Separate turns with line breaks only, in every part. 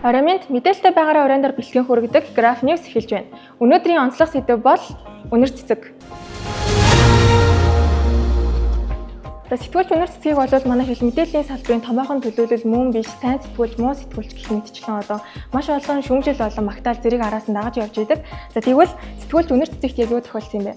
Ороймент мэдээлэлтэй байгаараа өрөөнд дөр бэлтгэн хүргэдэг Graph News эхэлж байна. Өнөөдрийн онцлог сэдэв бол үнэр цэцэг. Сэтгүүлч үнэр цэцгийг бол манай хэл мэдээллийн салбарын томоохон төлөөлөл мөн биш сайн сэтгүүлч муу сэтгүүлч гэх мэтчлэн маш олон шүүмжил болон магтаал зэрэг араас нь дагаж явж идэг. За тэгвэл сэтгүүлч үнэр цэцэгт яг юу тохиолдсон юм бэ?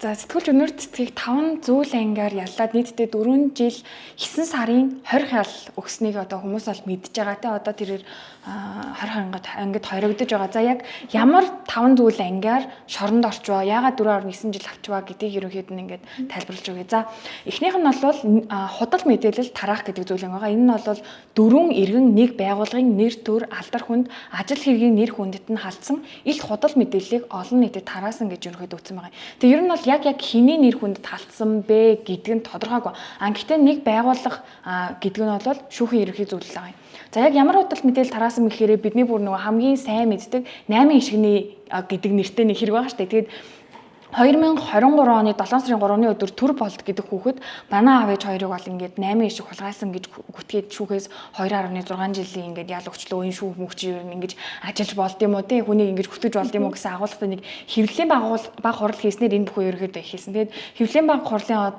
За сэтгүүлч үнэр цэцгийг 5 зүйл ангиар яллаад нийтдээ 4 жил 9 сарын 20 хял өгснийг хүмүүс бол мэдж байгаа те одоо тэрээр 20 ангид хоригдож байгаа. За яг ямар 5 зүйл ангиар шоронд орчвоо, яагаад 4.9 жил авчваа гэдгийг ерөнхийд нь ингээд тайлбарлаж өгье. За эхнийх нь бол худал мэдээлэл тараах гэдэг зүйл байгаа. Энэ нь бол дөрвөн иргэн нэг байгууллагын нэр төр, алдар хүнд, ажил хэргийн нэр хүндэд нь халдсан илт худал мэдээллийг олон нийтэд тараасан гэж ерөнхийд өгсөн байгаа. Тэгээ ер нь бол яг хэний нэр хүндэд халдсан бэ гэдэг нь тодорхойгүй. Гэхдээ нэг байгууллага гэдэг нь бол шүүхийн ерөнхий зөвлөл байгаа юм. За яг ямар худал мэдээлэл тараасан гэхээр бидний бүр нөгөө хамгийн сайн мэддэг 8 ишгний гэдэг нэртэй нэг хэрэг байгаа шүү дээ. Тэгээд 2023 оны 7 сарын 3-ны өдөр төр болд гэдэг хүүхэд манай аав ээж хоёрыг бол ингээд 8 ишиг хулгайлсан гэж гүтгээд шүүхээс 2.6 жилийн ингээд ял өгчлөө энэ шүүх мөгч ер нь ингэж ажиллаж болд юм уу те хүнийг ингэж гүтгэж болд юм уу гэсэн агуулгатай нэг хэвлэлийн баг хурал хийснээр энэ бүхэн ерөөдөө ихсэн. Тэгээд хэвлэлийн баг хурлын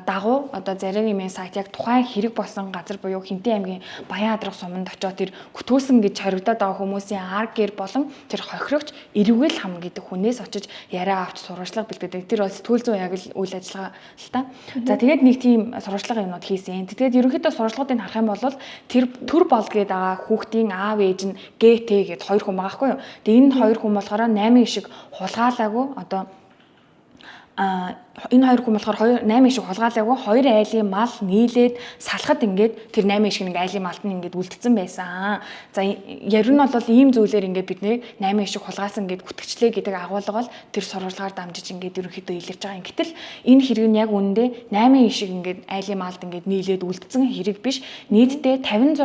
дагуу зарим нэмийн сайт яг тухайн хэрэг болсон газар буюу Хинтээ аймгийн Баян Адрах суманд очиод тэр гүтгүүлсэн гэж хоригдоод байгаа хүмүүсийн ар гэр болон тэр хохирогч эрүүл хам гэдэг хүнээс очиж яриа авч сурвалжлага бэлдээд тэр бол сэтгүүл зүйн яг л үйл ажиллагаа л та. За тэгээд нэг тийм сурвалжлага юмнууд хийсэн. Тэгээд ерөнхийдөө сурвалжлагуудыг харах юм бол тэр төр болд гээд байгаа хүүхдийн аав ээж нь ГТ гээд хоёр хүн байгаа хгүй юу. Тэгээд энэ хоёр хүн болохоор 8 ишиг хулгаалаагүй энэ хоёр хүн болохоор 8 ишиг хулгаалаагүй хоёр айлын мал нийлээд салахад ингээд тэр 8 ишиг нэг айлын малт нь ингээд үлдсэн байсан. За ярь нь бол ийм зүйлээр ингээд бидний 8 ишиг хулгаалсан гэд гүтгчлээ гэдэг агуулга бол тэр сурвалжлагаар дамжиж ингээд ерөнхийдөө илэрж байгаа юм. Гэтэл энэ хэрэг нь яг үүндээ 8 ишиг ингээд айлын малт ингээд нийлээд үлдсэн хэрэг биш. Нийтдээ 56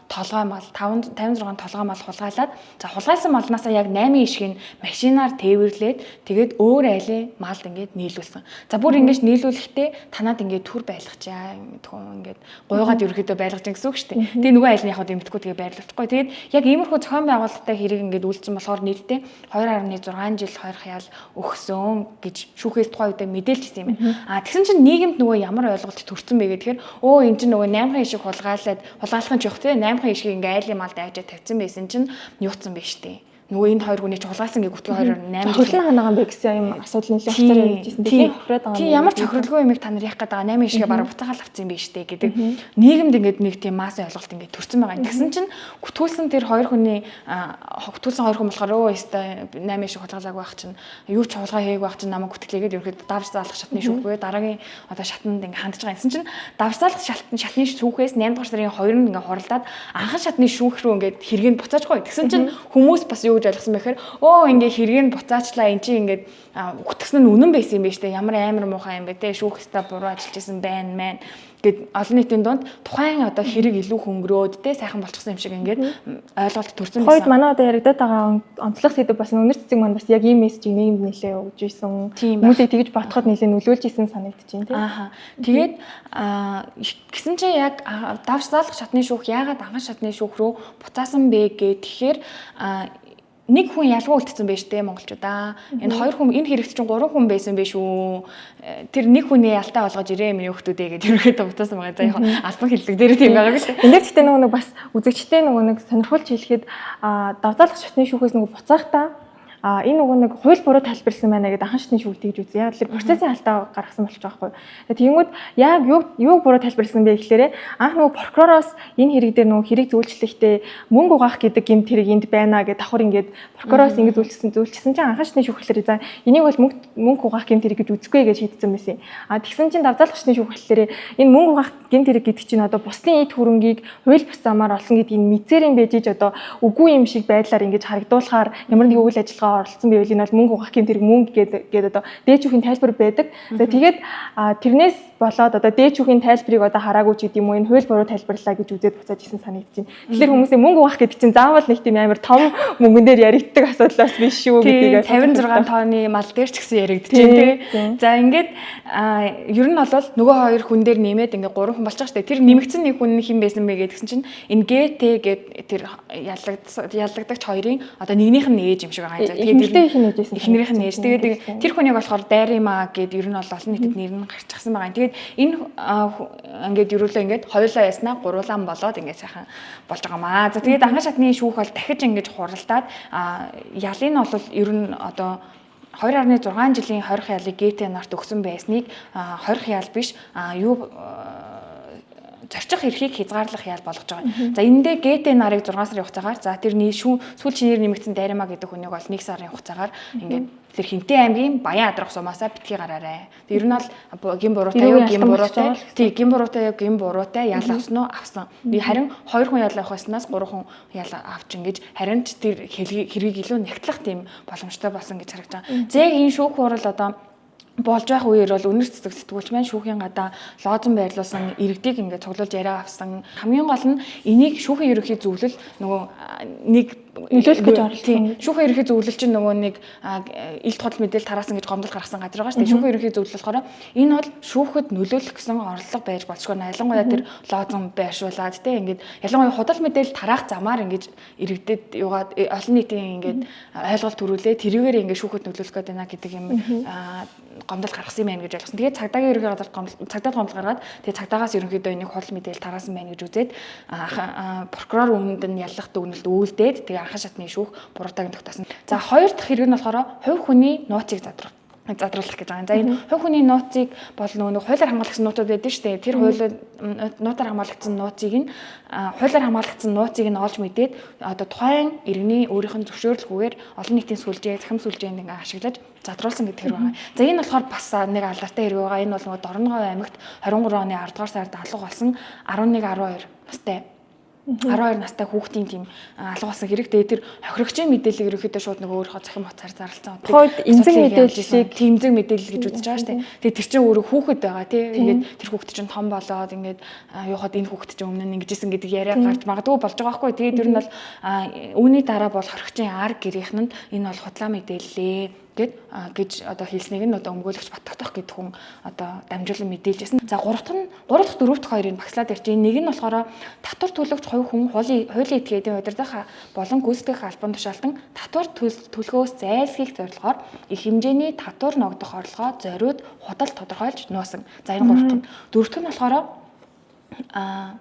толгой мал 56 толгой мал хулгайлаад за хулгайлсан малнаасаа яг 8 ишгийг машинаар тээвэрлээд тэгээд өөр айлын малд ингээд нийлүүлсэн. За бүр ингэж нийлүүлэхдээ танаад ингээд төр байлгачаа ингээд гуйгаад ерөөхдөө байлгаж гэсэн үг шүү дээ. Тэгээ нөгөө айлын яг дэмтгүү тэгээ байрлуулчихгүй. Тэгээд яг иймэрхүү зохион байгуулалттай хэрэг ингээд үйлдсэн болохоор нийтдээ 2.6 жил 2 хял өгсөн гэж шүүхээс тухайн үедээ мэдээлж ирсэн юм байна. Тэгсэн чинь нийгэмд нөгөө ямар ойлголт төрсэн бэ гэхээр энэ чинь нөгөө 8 ишиг хулгайлахын жоох те 8 ишиг ингээд айлын малд авчиж тавьсан байсан чинь юуцсан бэ штэ. Нөгөө энэ хоёр хүний ч хулгайлсан гэж гүтгэн 2.8
хөрлөн ханаагаан бэ гэсэн юм асуудал нэлээд хурцаар явжсэн тийм хураад байгаа.
Тийм ямар ч хохирлгүй юмыг та нар яах гээд байгаа 8 ишгээ бараг буцаагаал авцсан юм биш үү гэдэг нийгэмд ингээд нэг тийм масс ойлголт ингээд төрсэн байгаа. Тэгсэн чинь гүтгүүлсэн тэр хоёр хүний гүтгүүлсэн хоёр хүн болохоор өстой 8 ишиг хулгайлаагүй байх чинь юу ч хулгай хийгээгүй байх чинь намайг гүтгэлээгээд ерөөд давж заалах шатны шүүхгээ дараагийн шатанд ингээд хандж байгаа. Гэсэн чинь давж заалах шатны шүүхээс 8 дугаар сарын 2-нд ингээд хуралдаад анхан шатны шүүх рүү ингээд хэрэгэнд буцаажгүй. Тэгсэн чинь хүмүүс бас юу гэж ойлгосон бэхээр ингээ хэрэгэн буцаачлаа эн чинь ингээд гүтгсэн нь үнэн байсан юм байна штэ ямар амар муухай юм бэ те шүүх өстө буруу ажиллаж исэн байна гэд олон нийтийн дунд тухайн хэрэг илүү хөнгөрөөд те сайхан болчихсон юм шиг ингээд ойлголт төрсэн байсан.
Хойд манай яригадаад байгаа онцлог сэдв бас үнэр цэцэг маань бас яг ийм мессежийг нийгэмд нэлээ өгж исэн. Хүмүүсийг тэгж бодоход нэлээ нөлөөлж исэн санагдаж байна те. Тэгээд гисэн чи яг давж заалах шатны шүүх яагаад анхан шатны шүүх рүү буцаасан бэ гэхээр нэг хүн ялгуу үлдсэн байж тээ монголчуудаа. Энэ хоёр хүн энэ хэрэгт чинь 3 хүн байсан байх шүү. Тэр нэг хүний ялтаа болгож ирээ миний хүүхдүүдээ гэж ерөөдөө бутаасан байгаа. За яг албан хэллэг дээр тийм байгаа шүү. Энд гэхдээ нөгөө бас үзэгчтэй нөгөө сонирхолж хэлэхэд давзаалах шатны шүүхээс нөгөө буцаахтаа энэ нөгөө нэг хууль буруу тайлбарсан байна гэдэг анхан шатны шүүх тэгж үзье. Яг л процессын алдаа гаргасан болчих жоохгүй. Тэгэнгүүт яг юу буруу тайлбарсан бэ гэхээр анх нөгөө прокуророос энэ хэрэг дээр нөгөө хэрэг зөвлөлтөйтэй мөнгө угаах гэдэг гэмт хэрэг энд байна гэж давхар ингээд прокуророос ингэ зөвлөсөн чинь анхан шатны шүүх гэхээр за энийг бол мөнгө угаах гэмт хэрэг гэж үзэхгүй гэж шийдсэн байсан. Тэгсэн чинь давзаалах шатны шүүх гэхээр энэ мөнгө угаах гэмт хэрэг гэдэг чинь бусдын эд хөрөнгийг хууль бус замаар олсон гэдгийг мэдсээр юм байж үгүй юм шиг байдлаар ингэж харагдуулахаар ямар нэгэн үйл ажиллагаа оролцсон байвал энэ бол мөнгө угаах гэм тэрэг мөнгө гэдэг одоо дээд шүүхийн тайлбар байдаг. За тэгээд тэрнээс болоод одоо дээд шүүхийн тайлбарыг одоо хараагүй ч гэдэг юм уу энэ хууль буруу тайлбарлаа гэж үзээд буцааж исэн санагдаж байна. Тэгэхээр хүмүүсээ мөнгө угаах гэдэг чинь заавал нэг тийм амар том мөнгөн дээр яригддаг асуудлаас биш шүү гэдгийг
56 тонны мал дээр ч гэсэн яригдэж байна тий. За ингээд ер нь бол нөгөө хоёр хүн дээр нэмээд ингээд 3 хүн болж байгаа шүү дээ. Тэр нэмэгдсэн нэг хүн хэн байсан бэ гэдгсэн чинь энэ ГТ гэдэг тэр яллагдагч хоёрын одоо нэгнийх нь ээж юм шиг байгаа юм. Тэгээд эхнэрийнх нь ээж. Тэгээд тэр хүнийг болохоор Дайримаа гэдэг ер нь бол олон нийтэд нэр нь гарчихсан байгаа. Тэгээд энэ ингээд ерөөлөө ингээд хоёулаа яснаа гуруулаан болоод ингээд сайхан болж байгаа маа. За тэгээд анхан шатны шүүх бол дахиж ингээд хуралдаад ялын нь бол ер нь одоо 2.6 жилийн хорих ялыг ГТ нарт өгсөн байсныг хорих ял биш юу зорчих эрхийг хязгаарлах ял болгож байгаа. За эндээ ГТ нарыг 6 сарын хугацаагаар за тэр сүүлчээр нэмэгдсэн Дайримаа гэдэг хүнийг бол 1 сарын хугацаагаар ингээд тэр Хинтээ аймгийн Баян Адрах сумаасаа битгий гараарай. Тэр нь бол гин буруутай юу гин буруутай. Тий гин буруутай юу гин буруутай ял авсан уу авсан. Би харин 2 хүн ял авах байснаас 3 хүн ял авч ингэж харин ч тэр хэргийг илүү нягтлах тийм боломжтой болсон гэж харагдаж байгаа. Зэг энэ шүүх хурал одоо болж байх үеэр бол өнөр цэцэг сэтгүүлч маань шүүхийн гадаа лоозон байрлуулсан иргэдийг ингээд цуглуулж яриа авсан. Хамгийн гол нь энийг шүүхийн ерөнхий зөвлөл нөгөө нэг нөлөөлөх гэж оролцсон. Шүүхийн ерөнхий зөвлөл чинь нөгөө нэг илт худал мэдээлэл тараасан гэж гомдол гаргасан газар байгаа шүү дээ. Шүүхийн ерөнхий зөвлөл болохоор энэ бол шүүхэд нөлөөлөх гэсэн орлого байж болцгоо. Ялангуяа тэр лоозон байршуулад тий ингээд ялангуяа худал мэдээлэл тараах замаар ингээд иргэдэд юугаад олон нийтийн ингээд ойлголт төрүүлээ тэрийгээр ингээд шүүхэд нөлөөлөх гэдэг байна гэдэг юм гомдол гаргасан юм байна гэж ойлгосон. Тэгээд цагдаагийн ерөнхий газарт цагдаад гомдол гаргаад тэгээд цагдаагаас ерөнхийдөө энийг худал мэдээлэл тараасан байна гэж үзээд прокурор үүнд нь яллах дүгнэлт үйлдээд тэгээд анхан шатны шүүх буруутайг тогтоосон. За хоёр дахь хэрэг нь болохоор хувь хүний нууцыг задруулах гэж байгаа. За энэ хувь хүний нууцыг бол нөгөө хуулиар хамгаалагдсан нууцуд байдаг шүү дээ. Тэр хуулиар нуутаар хамгаалагдсан нууцыг нь хуулиар хамгаалагдсан нууцыг нь олж мэдээд одоо тухайн иргэний өөрийнх нь зөвшөөрлгүйгээр олон нийтийн сүлжээ, захим сүлжээнд ингээ ашиглаж задруулсан гэдэг хэрэг байгаа. За энэ болохоор бас нэг алдартай хэрэг байгаа. Энэ бол нөгөө Дорногов аймагт 23 оны 10 дугаар сард алга болсон 11-12 настай 12 настай хүүхдийн тийм алга болсон хэрэг. Тэгээд тэр хохирогчийн мэдээллийг ерөөхдөө шууд нөгөө өөрийнхөө захим утсаар зарлцсан.
Хойд эмзэг мэдээллийг
тэмзэг мэдээлэл гэж үзэж байгаа шүү дээ. Тэгээд тэр чинь өөрөө хүүхэд байгаа тий. Ингээд тэр хүүхэд чинь том болоод ингээд юухад энэ хүүхэд чинь өмнө нь ингэжсэн гэдэг яриа гарч магадгүй болж байгаа байхгүй. Тэгээд тэр нь бол үүний дараа бол хохирогчийн ар гэрийнхэнд энэ бол худлаа мэдээллээ гэж одоо хэлснийг нь одоо өмгөөлөгч Баттагдах гэдэг хүн одоо дамжуулан мэдээлж байсан. За 3 дахь 4 дахь хоёрыг багслаад ярьчих. Нэг нь болохоор татвар төлөгч хувь хүн хуулийн этгээдийн удирдах болон гүйцэтгэх албан тушаалтан татвар төлөхөөс зайлсхийх зорилгоор их хэмжээний татвар ногдох орлогоо зориуд худал тодорхойлж нуусан. За энэ 3 дахь.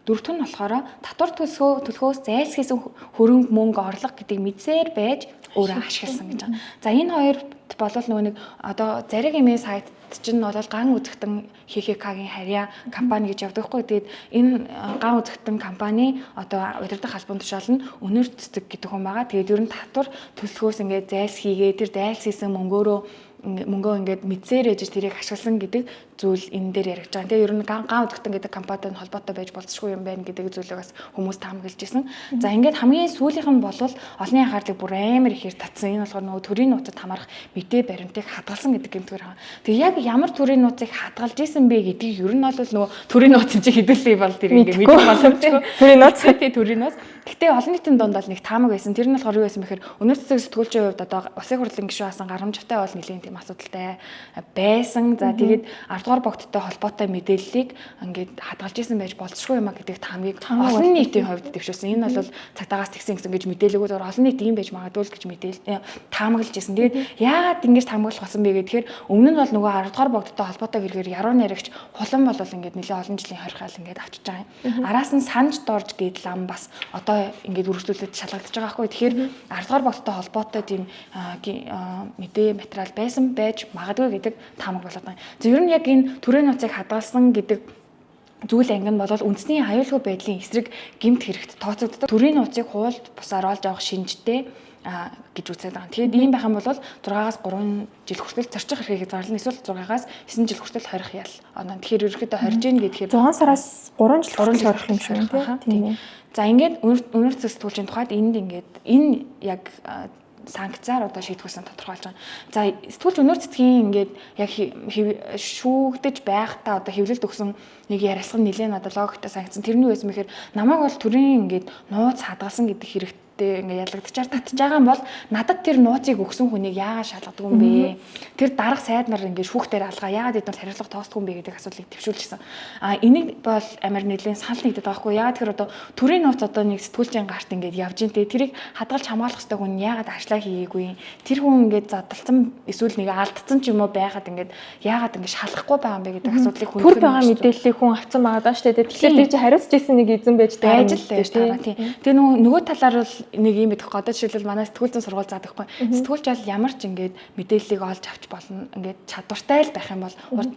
4 дахь нь болохоор татвар төлөхөөс зайлсхийсэн хөрөнгө мөнгө орлого гэдэг мэдсээр байж өөрөө ашигласан гэж байгаа. За энэ хоёрт болол нөгөө нэг одоо зариг имэйл сайт чинь бол ган үзэгтэн ХХК-гийн харьяа компани гэж явдаг хгүй. Тэгээд энэ ган үзэгтэн компани одоо удирдах албан тушаал нь өнөр цэцэг гэдэг хүн байгаа. Тэгээд ер нь татвар төлөхөөс ингээд зайлсхийгээ тэр зайлсхийсэн мөнгөө ингээд мэдсээр ээж тэрийг ашигласан гэдэг зүйл энэ дээр яригдж байгаа. Тэгээ ер нь ган үзэгтэн гэдэг компанитай холбоотой байж болцсохгүй юм байна гэдэг зүйлийг бас хүмүүс таамаглаж ирсэн. За ингээд хамгийн сүүлийнх нь бол олонний анхаарлыг бүр амар ихээр татсан. Энэ болохоор нөгөө төрийн нууцад хамаарах мэдээ баримтыг хадгалсан гэдэг гэмтгээр байгаа. Тэгээ яг ямар төрийн нууцыг хадгалж исэн бэ гэдгийг ер нь бол нөгөө төрийн нууц чинь хэдүүлээ бол тэр ингээд мэдэх боломжтой. Төрийн нууц төрийн нууц. Гэхдээ олон нийтийн дунд бол нэг таамаг байсан. Тэр нь болохоор юу байсан бэхээр өнөр цэцэг сэтгүүлчийн хувьд одоо Улсын хурлын гишүүн асан гарамжтай бол нэлийн тийм асуудалтай байсан. За тэгээд 10 дугаар богдтой холбоотой мэдээллийг ингээд хадгалж исэн байж болцсохгүй юм а гэдэг таамгийг олон нийтийн хувьд дэвшүүлсэн. Энэ бол цагдаагаас тэгсэн гэсэн гэж мэдээлэлүүд олон нийт ийм байж магадгүй л гэж мэдээлэл таамаглаж исэн. Тэгээд яагаад ингэж таамаглах болсон бэ гэхээр өмнө нь бол нөгөө 10 дугаар богдтой холбоотой хэрэгээр яруу найрагч хулан бол ингээд нэлээд олон жилийн хорихаал ингээд авчиж байгаа юм. Араас нь санж дорж гээд лам бас одоо ингээд үргэлжлүүлээд шалгагдаж байгаа байхгүй. Тэгэхээр 10 дугаар богдтой холбоотой тийм мэдээ материал байсан байж магадгүй гэдэг таамаг болоод байна. За ер нь яг энэ төрийн нууцыг хадгалсан гэдэг зүйл анги нь бол үндэсний аюулгүй байдлын эсрэг гэмт хэрэгт тооцогддог. Төрийн нууцыг хууль бусаар олж авах шинжтэй гэж үзээд байгаа. Тэгээд ийм байх юм бол 6-аас 3 жил хүртэл зорчих эрхийг зарлана. Эсвэл 6-аас 9 жил хүртэл хорих ял. Тэгэхээр ерөөхдөө хорж ийн гэхээр
6 сараас 3 жил хүртэл хорих юм шиг
тийм. За ингээд өнөр цэцэг сэтгүүлчийн тухайд энд ингээд энэ яг санкцаар одоо шийдвэрсэн тодорхойлж байгаа. За сэтгүүлч өнөр цэцгийн ингээд яг шүүгдэж байхдаа одоо хэвлэлд өгсөн нэг ярилцлага нэлээд одоо логиктой санкцсан. Тэрний үеэс мэхээр намайг бол төрийн ингээд нууц хадгалсан гэдэг хэрэгтэй ингээ ялагдчихаар татж байгаа юм бол надад тэр нууцыг өгсөн хүнийг яагаад шалгадаг юм бэ? Тэр дарга сайд нар ингээ шүүхтээр алгаа яагаад эдгээр хариуцлага тоосдгүй юм бэ гэдэг асуултыг төвшүүлчихсэн. Энийг бол амар нэлийн санал нэгдэдэг байгаа хгүй. Яагаад тэр одоо төрийн нууц одоо нэг сэтгүүлчийн гарт ингээ явж ин тэрийг хадгалж хамгаалах хэрэгтэй хүн яагаад ажлаа хийгээгүй? Тэр хүн ингээ задлцсан эсвэл нэг алдсан ч юм уу байхад ингээ яагаад ингээ шалгахгүй байгаа юм бэ гэдэг асуултыг хүн
төр байгаа мэдээллийг хүн авсан байгаа даа шүү дээ. Тэгэхээр тэр чинь хариуцж ирсэн нэг эзэн байж
байгаа юм тийм. Тэгээ нөгөө талаар бол нэг юм идэх гэдэг жишээлбэл манай сэтгүүлчийн сургууль заадаг хгүй. Сэтгүүлч бол ямар ч ингээд мэдээллийг олж авч болно. Ингээд чадвартай л байх юм бол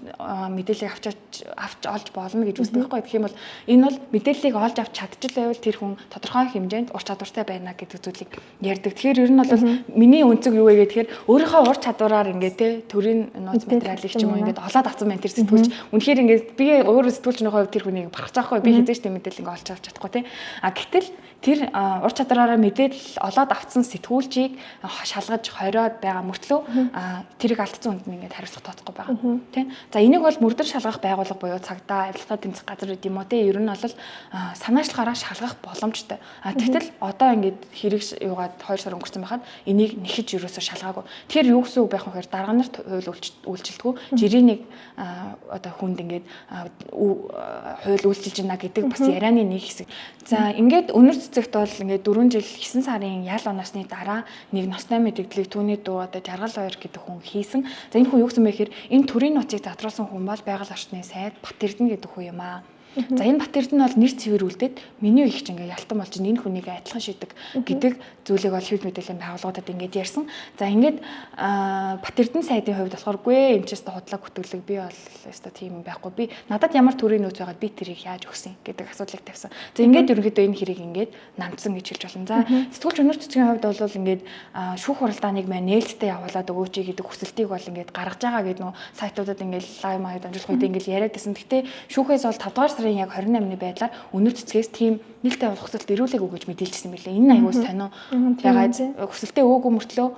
мэдээллийг авч олж болно гэж үздэг хгүй. Тэгэх юм бол энэ бол мэдээллийг олж авч чадчихлаа тэр хүн тодорхой хэмжээнд ур чадвартай байна гэдэг зүйлийг ярьдаг. Тэгэхээр ер нь бол миний өнцөг юу вэ гэхээр өөрийнхөө ур чадвараар ингээд те төрийн нууц материалыг ч юм уу ингээд олоод авсан байна тэр сэтгүүлч. Үнэхээр ингээд би өөр сэтгүүлчний хувьд тэр хүнийг барах заахгүй би хэзээ ч тийм мэдээлэл ингээд олж авч чадахгүй те. Гэтэл тэр ур чадвараараа мэдээлэл олоод авсан сэтгүүлчийг шалгаж хориод байгаа мөртлөө тэрийг алдсан хүнд нь ингээд хариуцлага тооцохгүй байгаа тийм. За энийг бол мөрдөр шалгах байгууллага буюу цагдаа, авилгатай тэмцэх газар гэдэг юм уу тийм. Ер нь бол санаачлагаараа шалгах боломжтой. Тэгтэл одоо ингээд хэрэг юугаад 2 сар өнгөрсөн байхад энийг нэхэж ерөөсөө шалгаагүй. Тэгэхээр юу гэсэн үг байх вэ гэхээр дарга нарт хууль үйлчилдэггүй жирийн нэг одоо хүнд ингээд хууль үйлчилж байна гэдэг бас ярианы нэг хэсэг. За ингээд өнөр цэцэгт бол ингээд 4 жил 9 сарын ял оносны дараа нэг ностой мэдээллийг түүний дүү одоо Жаргал хоёр гэдэг хүн хийсэн. За энэ хүн юу гэсэн бэ гэхээр энэ төрийн нууцыг задруулсан хүн бол байгаль орчны сайд Бат Эрдэнэ гэдэг хүн юм аа. За энэ Бат Эрдэнэ бол нэр цэвэрүүлдээд миний их ч ингээ ялтан болж энэ хүнийг адилхан шидэг гэдэг зүйлийг бол хэвлэл мэдээллийн байгууллагуудад ингээд ярьсан. За ингээд Бат Эрдэнэ сайдын хувьд болохоор үгүй энэ ч өстө худлаа бүтгэлэг би бол өстө тийм байхгүй. Би надад ямар төрийн нөөц байгаад би тэрийг яаж өгсөн гэдэг асуудлыг тавьсан. За ингээд ерөнхийдөө энэ хэрийг ингээд намдсан гэж хэлж болно. За сэтгүүлч өнөр цэцгийн хувьд бол ингээд шүүх хуралдааныг маань нээлттэй явуулаад өгөөч гэдэг хүсэлтийг бол ингээд гаргаж байгаа гэдэг нөө сайтуудад ингээд лайв маяг дамжуулах үед ингээд яриад байсан. Гэхдээ шүүхээс бол 5 дугаар сарын яг 28-ны байдлаар өнөр цэцгээс тийм нээлттэй явуулах хүсэлт ирүүлээг өгөөж мэдээлжсэн мэлээ. Энэ аягуус таниу байгаа хүсэлтээ өгөөгүй мөртлөө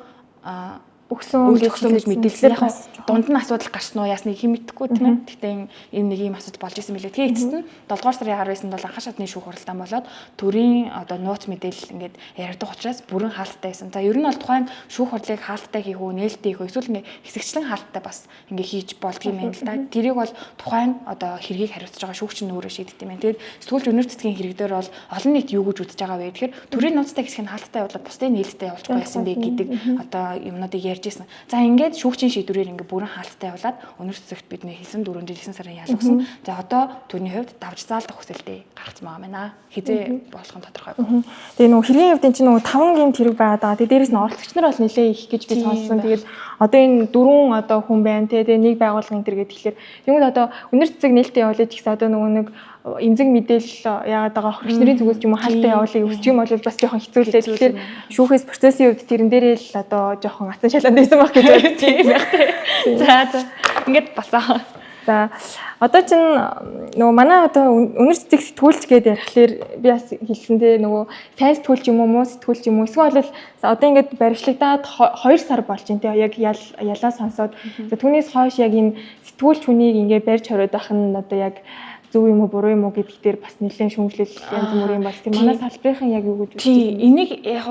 өгсөн гэж мэдээлсэн. Яг дунд нь асуудал гарсан уу яасныг хэн мэдэхгүй тийм ээ. Гэхдээ энэ нэг юм асуудал болж исэн мэлээ. Тэгээ эцэст нь 7 дугаар сарын 19-нд бол анхан шатны шүүх хуралдаан болоод төрийн одоо нууц мэдээлэл ингээд яригдах учраас бүрэн хаалттай байсан. За ер нь бол тухайн шүүх хурлыг хаалттай хийх үү, нээлттэй хийх үү, эсвэл ингээд хэсэгчлэн хаалттай бас ингээд хийж болдгийм юм л да. Тэрийг бол тухайн одоо хэргийг хариуцж байгаа шүүгч нь өөрөө шийддэг юм байна. Тэгээд сэтгүүлч өнөр цэцгийн хэрэг дээр бол олон нийт юу гэж үзэж байгаа вэ гэхээр төрийн нууцтай хэсгийг хаалттай явуулаад бусдыг нээлттэй явуулахгүй яасан бэ гэдэг одоо юмнуудыг ярьж ирсэн. За ингээд шүүгчийн шийдвэрээр ингээд бүрэн хаалттай явуулаад өнөр цэцэгт бид нэ хэлсэн 4 жил 9 сарын ял өгсөн. За одоо түүний хувьд давж заалдах хүсэлтэй гаргацсан байгаа байна. Хизээ болох нь тодорхойгүй.
Тэгээ нөгөө хэргийн хувьд энэ чинь нөгөө 5 гэмт хэрэг байгаа даа. Тэгээ дээрэс нь оролцогч нар бол нэлээ их гэж би сонссон. Тэгээд одоо энэ 4 одоо хүн байна те. Тэгээ нэг байгууллагын энэ төр гэдэг тэгэхээр тэгмэд одоо өнөр цэцэг нээлттэй явуулж гэсэн одоо нөгөө нэг эмзэг мэдээлэл яагаад байгаа охирч нарын зүгээс ч юм уу хаалттай явуулыг өсчих юм бол бас жоохон хэцүү лээ. Тэгэхээр шүүхээс процессын үед тэрэн дээрээ л одоо жоохон ацсан шалаанд байсан байх гэж бодож тийм байх тийм. За ингээд басаа. За одоо чинь нөгөө манай одоо өнөр цэцэг сэтгүүлч гэдэг ярихлаар би бас хэлсэндээ нөгөө сайн сэтгүүлч юм уу муу сэтгүүлч юм уу эсвэл одоо ингээд баримтлагдаад 2 сар болж байна тийм яг ялаа сонсоод түүнээс хойш яг энэ сэтгүүлч хүнийг ингээд барьж хориод байх нь одоо яг зөв юм уу буруу юм уу гэдэгт дээр бас нэлээд шүүмжлэл янз бүрийн бас тийм манай салбарын яг юу гэж үздэг.
Тийм энийг яг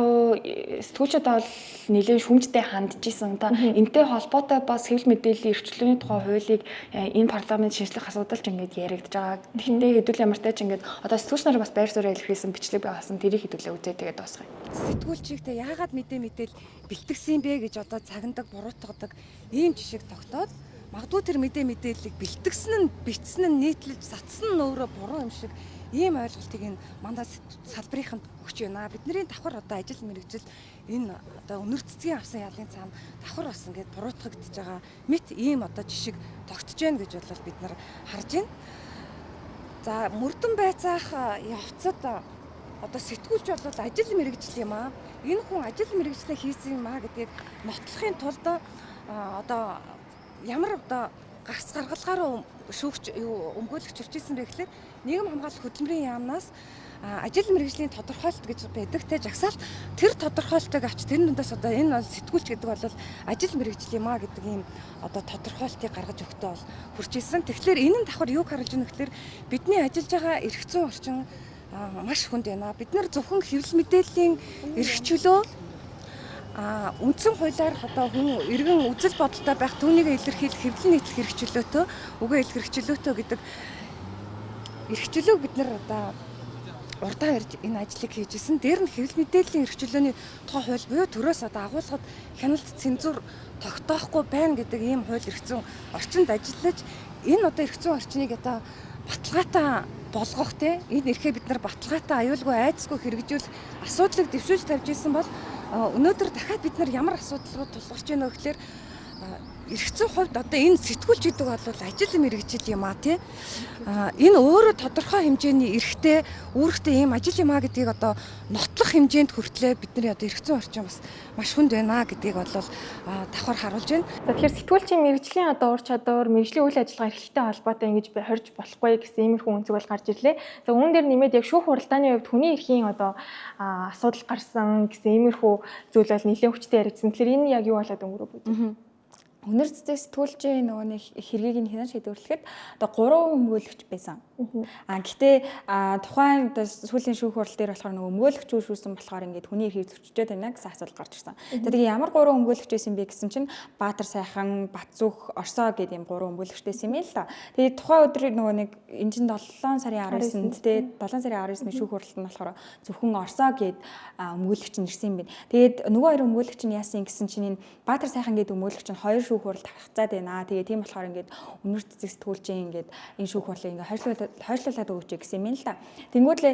сэтгүүлчид бол нэлээд шүүмжтэй хандж исэн. Одоо энтэй холбоотой бас хэвлэл мэдээллийн эрхчлөөний тухай хуулийг энэ парламент шинжлэх асуудал ч ингээд яригдж байгаа. Тэгтээ хэдүүл ямартай ч ингээд одоо сэтгүүлч нарыг бас байр суурь илэрхийлсэн бичлэг байгуулсан тэрийг хэдүүлээ үзээ тэгээд дуусгая.
Сэтгүүлчигтэй яагаад мэдээлэл бэлтгэсэн бэ гэж одоо цагандаг буруутгадаг ийм жишээ тогтоод магадгүй тэр мэдээллийг бэлтгэсэн нь бичсэн нь нийтлэлж цацсан нь өөрөө буруу юм шиг ийм ойлголтыг энэ мандаа салбарынханд өгч байна. Бидний давхар одоо ажил мэргэжил энэ одоо өнөр цэцгийн авсан ялын цаана давхар бас ингээд буруутгагдж байгаа мэт ийм одоо жишг тогтж байна гэж бол бид нар харж байна. За мөрдөн байцаах явцад одоо сэтгүүлч бол ажил мэргэжил юм аа. Энэ хүн ажил мэргэжлээ хийсэн юм аа гэдгийг нотлохын тулд одоо ямар одоо гарц гаргалгаараа шүүгч юу өмгөөлөгч хүрчээсэн бэ гэхээр нийгэм хамгаалах хөтөлмөрийн яамнаас ажил мэргэжлийн тодорхойлолт гэж байдаг те жагсаалт тэр тодорхойлолтыг авч тэр нүдээс одоо энэ бол сэтгүүлч гэдэг бол ажил мэргэжил юм а гэдэг ийм одоо тодорхойлолтыг гаргаж өгтөө бол хүрчээсэн. Тэгэхээр энэ нь давхар юу харуулж байна гэхээр бидний ажиллаж байгаа эрх зүйн орчин маш хүнд байна. Бид нар зөвхөн хэвлэл мэдээллийн эрх чөлөө үндсэн хуулиар одоо хүн иргэн үзэл бодолтой байх түүнийг илэрхийлэх хэвлэл нийтлэх эрх чөлөөтэй үгээ илэрхийлэх эрх чөлөөтэй гэдэг эрх чөлөөг бид нар одоо урдаан ярьж энэ ажлыг хийж исэн. Дээр нь хэвлэл мэдээллийн эрх чөлөөний тухай хууль буюу төрөөс одоо агуулгад хяналт цензур тогтоохгүй байна гэдэг ийм хууль эрх зүйн орчинд ажиллаж энэ одоо эрх зүйн орчныг одоо баталгаатай болгох те энэ эрхээ бид нар баталгаатай аюулгүй айцгүй хэрэгжүүл асуудлыг дэвшүүлж тавьж исэн бол өнөөдөр дахиад бид нар ямар асуудал руу тулгарч байна вэ гэхээр эрх зүйн хувьд одоо энэ сэтгүүлч гэдэг бол ажил мэргэжил юм а тий. Энэ өөрөө тодорхой хэмжээний эрхтэй үүрэгтэй ийм ажил юм а гэдгийг одоо нотлох хэмжээнд хүртлээ бидний одоо эрх зүйн орчин бас маш хүнд байна гэдгийг бол давхар харуулж байна.
За тэгэхээр сэтгүүлчийн мэргэжлийн одоо ур чадвар, мэргэжлийн үйл ажиллагаа эрхлэлтэй холбоотой ингэж хорж болохгүй гэсэн иймэрхүү үнцэг бол гарч ирлээ. За үүн дээр нэмээд яг шүүх хуралдааны хувьд хүний эрхийн одоо асуудал гарсан гэсэн иймэрхүү зүйл бол нэлээд хүчтэй яригдсан. Тэгэхээр энэ яг юу болоод өнгөрөв үү?
Үнэр цэцэг сэтгүүлчийн нөгөө нэг хэргийг нь хянан шийдвэрлэхэд одоо 3 өмгөөлөгч байсан. Гэхдээ тухайн одоо сүүлийн шүүх хурал дээр болохоор нөгөө өмгөөлөгч шүүсэн болохоор ингээд хүний эрхийг зөрчиж байна гэсэн асуудал гарч ирсэн. Тэгээ ямар 3 өмгөөлөгч байсан бэ гэсэн чинь Баатар сайхан, Батцүх, Орсоо гэдэг юм 3 өмгөөлөгчтэйсэн юм л та. Тэгээ тухайн өдрийн нөгөө нэг энэ чинь 7 сарын 19-нд те 7 сарын 19-ний шүүх хуралд нь болохоор зөвхөн Орсоо гэдэг өмгөөлөгч нь ирсэн юм байна. Тэгээд нөгөө 2 өмгөөлөгч нь яасан гэсэн чинь энэ Баатар сайхан гэдэг өмгөөлөгч нь 2 шүүх хурал тавцаад байна. Тэгээ тийм болохоор ингээд үнэр цэцэг сэтгүүлчийн ингээд энэ шүүх хурлыг ингээд хойшлуулад өгөөч гэсэн юм л да. Тэнгүүдлээ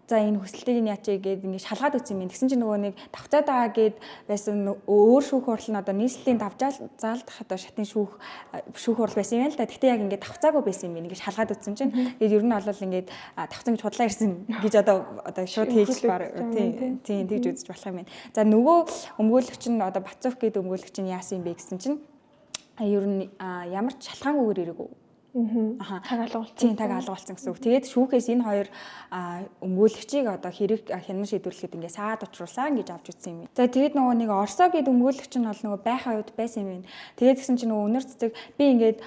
за энэ хүсэлтийг нь яачаа гээд ингээд шалгаад өгсөн юм. Тэгсэн чинь нөгөө нэг тавцаад байгаа гээд байсан өөр шүүх хурал нь одоо нийслэлийн заалдах одоо шатны шүүх хурал байсан юм л да. Гэхдээ яг ингээд тавцаагүй байсан юм. Ингээд шалгаад өгсөн чинь тэгээд ер нь бол ингээд тавцсан гэж худлаа ирсэн гэж одоо шууд хийж баг тийм тэгж үзэж болох юм байна. За нөгөө өмгөөлөгч нь одоо Батцүх гэдэг өмгөөлөгч нь яасан юм бэ гэсэн чинь ер нь ямар ч шалтгаангүйгээр ирээгүй.
Таг алгуулсан.
Тийм, таг алгуулсан гэсэн үг. Тэгээд шүүхээс энэ хоёр өмгөөлөгчийг одоо хэрэг хянан шийдвэрлэхэд ингээд саад учруулсан гэж авч үзсэн юм. За тэгээд нөгөө нэг Орсоо гэдэг өмгөөлөгч нь бол нөгөө байхаа үед байсан юм байна. Тэгээд гэсэн чинь нөгөө үнэр цэцэг би ингээд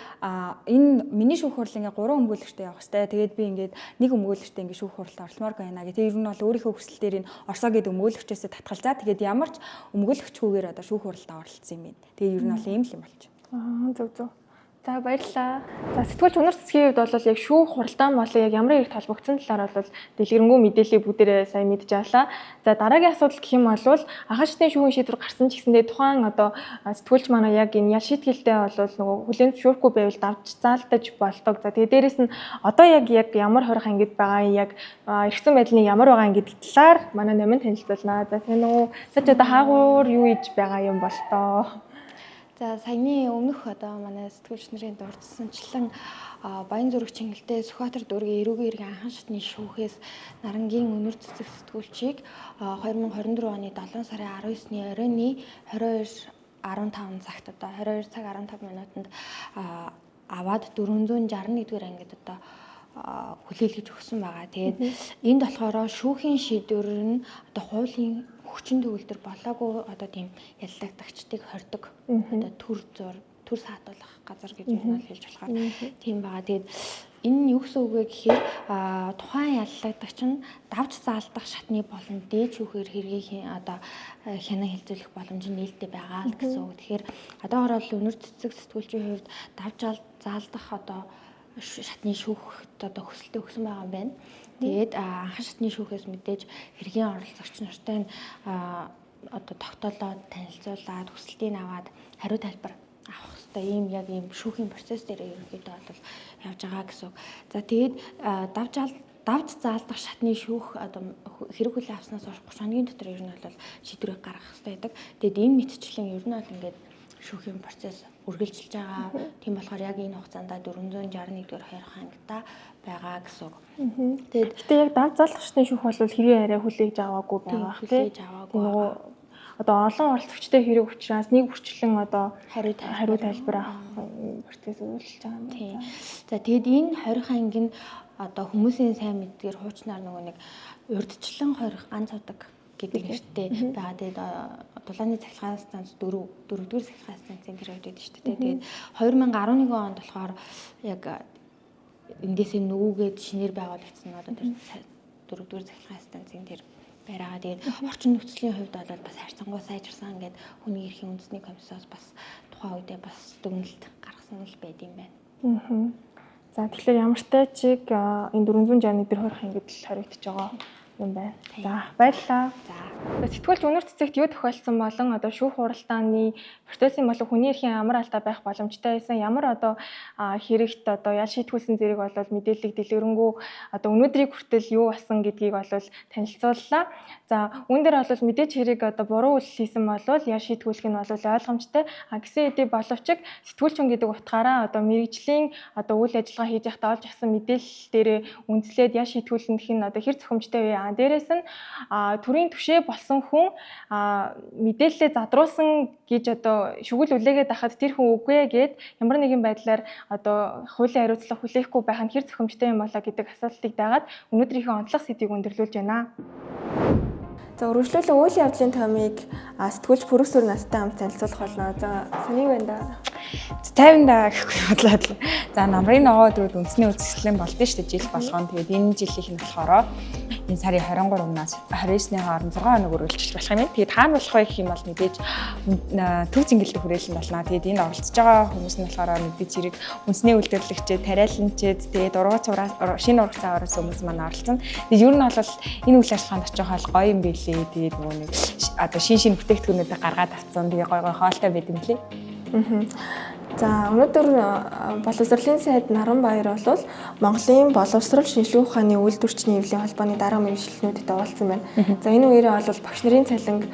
энэ миний шүүх хурал ингээд 3 өмгөөлөгчтэй явах хэрэгтэй. Тэгээд би ингээд нэг өмгөөлөгчтэй ингээд шүүх хуралд оролцмоор байна гэх. Тэгээд ер нь бол өөрийнхөө хүсэлтээр энэ Орсоо гэдэг өмгөөлөгчөөсөө татгалзаа. Тэгээд ямар ч өмгөөлөгчгүйгээр одоо шүүх хуралд оролцсон юм байна. Тэгээд ер нь бол ийм л юм болж.
Зөв. За баярлалаа. За сэтгүүлч үнэр цэцгийн хувьд бол яг шүүх хуралдаан болон яг ямар эрхт холбогдсон талаар бол дэлгэрэнгүй мэдээллийг бүгдээрээ сайн мэдж авлаа. За дараагийн асуудал гэх юм бол ахын шатны шүүхийн шийдвэр гарсан ч гэсэндээ тухайн одоо сэтгүүлч манай яг энэ ял шийтгэлтэй бол нөгөө хүлээн зөвшөөрөхгүй байвал давж заалдаж болдог. За тэгээ дээрэс нь одоо яг ямар хорих ангид байгаа яг эрх зүйн байдлын ямар байгаа гэдэг талаар манай номын танилцуулнаа. За сайн уу? Сэж одоо хаагуур юу хийж байгаа юм бол тоо?
За саяны өмнөх одоо манай сэтгүүлч нарын дурдсанчлан Баян зүрх Чингэлтэй Сүхбаатар дүүргийн эрүүгийн иргэн анхан шатны шүүхээс Нарангийн үнэр цэцэг сэтгүүлчийг 2024 оны 7 сарын 19-ний оройн 22:15 цагт одоо 22 цаг 15 минутанд аваад 461-р ангид одоо хүлээлгэж өгсөн байгаа. Тэгээд энд болохоор шүүхийн шийдвэр нь одоо хуулийн хүчин төгөлдөр болоогүй одоо тийм яллагдагчдыг хордог одоо төр саатуулах газар гэж юм хэлж болохоор тийм байгаа. Тэгээд энэ нь юу гэсэн үг вэ гэхээр тухайн яллагдагч нь давж заалдах шатны болон дээд шүүхээр хэргийг одоо хянан хэлцүүлэх боломж нь нээлттэй байгаа л гэсэн үг. Тэгэхээр одоогоор бол үнэр цэцэг сэтгүүлчийн хувьд давж заалдах одоо шатны шүүхт одоо хүсэлтээ өгсөн байгаа юм байна. Тэгээд анхан шатны шүүхээс мэдээж хэргийн оролцогч нартай одоо тогтоолоод танилцуулаад хүсэлтийг аваад хариу тайлбар авах хэрэгтэй. Ийм яг ийм шүүхийн процесс дээр ерөнхийдөө бол явж байгаа гэсэн үг. За тэгээд давж заалдах шатны шүүх одоо хэрэг хүлээн авснаас хойш 30 хоногийн дотор ер нь бол шийдвэрийг гаргах хэрэгтэй байдаг. Тэгээд энэ мэтчлэн ер нь бол ингээд шүүхийн процесс үргэлжилж байгаа. Тийм болохоор яг энэ хугацаанд 461-р хайрах ангита байгаа гэсэн үг. Тэгээд
яг давж заалдах шатны шүүх бол хэрэг арай хүлээж аваагүй байгаа.
Хүлээж аваагүй.
одоо олон оролцогчтой хэрэг учраас нэг бүрчлэн одоо
хариу
тайлбар авах процесс үйлчилж байгаа юм байна.
За тэгэд энэ 20 анги нь одоо хүмүүсийн сайн мэдгээр хуучнаар нөгөө нэг урдчлан хорих ганц удаг гэдэг нэртэй байгаа. Тэгээд дулааны цахилгаан станц 4-р цахилгаан станцын тэр хувьд байдаг шүү дээ. Тэгээд 2011 онд болохоор яг эндээсээ нөгөөгээд шинээр байгуулагдсан одоо тэр 4-р цахилгаан станцын тэр байраа. Тэгээд орчин нөхцөлийн хувьд бол бас харьцангуй сайжирсан гэдэг хүний эрхийн үндэсний комиссоос бас тухайн үедээ бас дүгнэлт гаргасан л байд юм байна.
За тэгэхээр ямар ч тайчиг энэ 461 дээр хорих ингэж л хариуцж байгаа юм байна. За баярлалаа. За сэтгүүлч өнөр цэцэгт юу тохиолдсон болон одоо шүүх хуралдааны процессын болон хүний эрхийн амар алдаа байх боломжтой байсан ямар одоо хэрэгт одоо ял шийтгүүлсэн зэрэг бол мэдээллийг дэлгэрэнгүй одоо өнөөдрийг хүртэл юу болсон гэдгийг бол танилцууллаа. За үүн дээр бол мэдээж хэрэг одоо буруу үйл хийсэн бол ял шийтгүүлэх нь бол ойлгомжтой. Гэсэн хэдий боловч сэтгүүлчин гэдэг утгаараа одоо мэрэгжлийн одоо үйл ажиллагаа хийж байхдаа олж авсан мэдээлэл дээрээ үндэслээд ял шийтгүүлэх нь одоо хэр зөвхөмжтэй вэ? Дээрээс нь төрийн түвшээ болсон хүн мэдээлэлээ задруулсан гэж одоо шүгэл үлээгээд байхад тэр хүн үгүй гэд ямар нэгэн байдлаар одоо хуулийн хариуцлага хүлээхгүй байх нь хэр зөвхөмжтэй юм болоо гэдэг асуултыг дагаад өнөөдрийнхөө онцлог сэдвийг өндөрлүүлж байна. За өргөжлүүлэн үйл явдлын томыг сэтгүүлч Пүрүсүр настай хамт танилцуулах болно. За саний байна да.
50-да гэхгүй бодлоо. За намрын ногоо өдрүүд үндэсний үзэсгэлэн болдсон шүү дээ жил болгоно. Тэгээд энэ жилийнх нь болохоор энэ сарын 23-наас 29-ний хооронд 6 хоног үргэлжлэх болох юм. Тэгээд хаана болох вэ гэх юм бол мэдээж төв зингэлдэх хүрээлэн болно. Тэгээд энд оролцож байгаа хүмүүс нь болохоор мэдээж хэрэг үндэсний үйлдвэрлэгчид, тариаланчид, тэгээд шинэ ургац аваараас хүмүүс маань оролцсон. Тэгээд ер нь бол энэ үйл ажиллагаанд очих хол гоё юм билээ. Тэгээд нөгөө нэг одоо шин бүтээгдэхүүнүүдийг гаргаад авцсан. Тэгээд гоё хоолтой байд юм лээ.
За өнөөдөр боловсролын сайд Наранбаяр бол Монголын боловсрол шинжилгээ ухааны үйлдвэрчний эвлийн холбооны дарга мэргэжилтнүүдэд уулзсан байна. За энэ үеэрээ бол багш нарын цалинг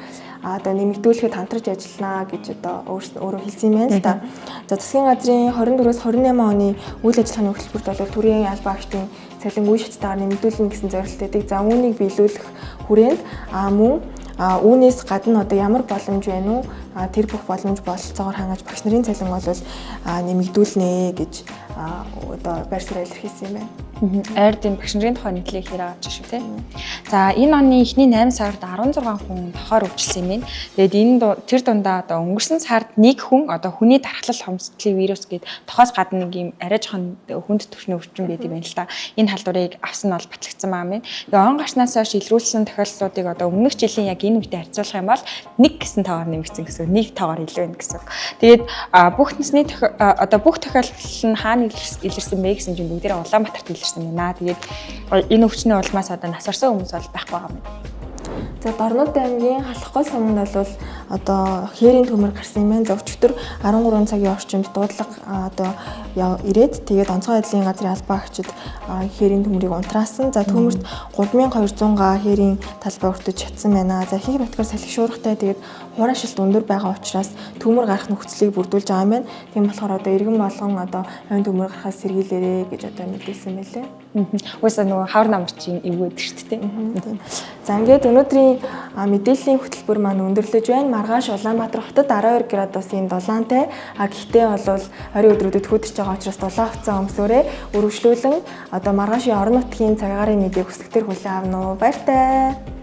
одоо нэмэгдүүлэхэд хамтарч ажиллана гэж одоо өөрөө хэлсэн юм байна л да. За засгийн газрын 24-өөс 28 оны үйл ажиллагааны хөтөлбөрт бол төрийн албан агчдын цалин үе шатстайгаар нэмэгдүүлнэ гэсэн зорилт байдаг. За үүнийг биелүүлэх хүрээнд мөн үүнээс гадна одоо ямар боломж байна уу? Тэр бүх боломж бололцоогоор хангаж багш нарын цалин бол нэмэгдүүлнэ гэж одоо байр суурь илэрхийлсэн юм байна.
Ард энэ багш нарын тухай нийтлэг хэрэг авч шүү дээ. За энэ оны эхний 8 сард 16 хүн тохоор өвчлсөн юм байна. Тэгээд энэ тэр дундаа одоо өнгөрсөн сард нэг хүн одоо хүний тархалал хомсдлын вирус гээд тохоос гадна нэг юм арай жохон хүнд төвчний өвчин байдаг юм байна л да. Энэ халдварыг авсан нь бол батлагдсан байгаа юм. Тэгээд он гарснаас хойш илрүүлсэн тохиолдлуудыг одоо өмнөх жилийн яг энэ үедээ харьцуулах юм бол нэг гэсэн тоогоор нэмэгдсэн гэсэн. Нэг тоогоор илүү байна гэсэн. Тэгээд бүх насны одоо бүх тохиолдол нь хаана илэрсэн бэ гэсэн чинь бүгдээрээ Улаанбаатарт илэрсэн байна. Тэгээд энэ өвчний улмаас одоо нас орсон хүмүүс бол байхгүй байгаа юм.
За Дорнод аймгийн Халахгүй суманд бол одоо хээрийн төмөр гарсан юм байна. За өчигдөр 13 цагийн орчимд дуудлага одоо ирээд тэгээд онцгой байдлын газрын албан агчид хээрийн төмрийг унтраасан. За төмөрт 3200 га хээрийн талбай өртөж чадсан байна. За ихэнх нутгаар салхи шуургатай тэгээд хураашилт өндөр байгаа учраас төмөр гарах нөхцөлийг бүрдүүлж байгаа юм байна. Тийм болохоор одоо иргэн болгон одоо хойно төмөр гарахаас сэргийлээрэй гэж одоо мэдээлсэн байлээ.
Уусаа нөгөө хавар намрчин эвгөөд шүү дээ.
За ингээд өнөөдрийн мэдээллийн хөтөлбөр маань өндөрлөж байна. Маргааш Улаанбаатар хотод 12 градусын дулаантай. Гэхдээ бол оройн өдрүүдэд хөдөрч байгаа учраас дулаан хувцас өмсөөрэй. Өргөжлүүлэн одоо маргаашийн орон нутгийн цагаарын мэдээг хүсэлтээр хүлээн авна уу. Баяртай.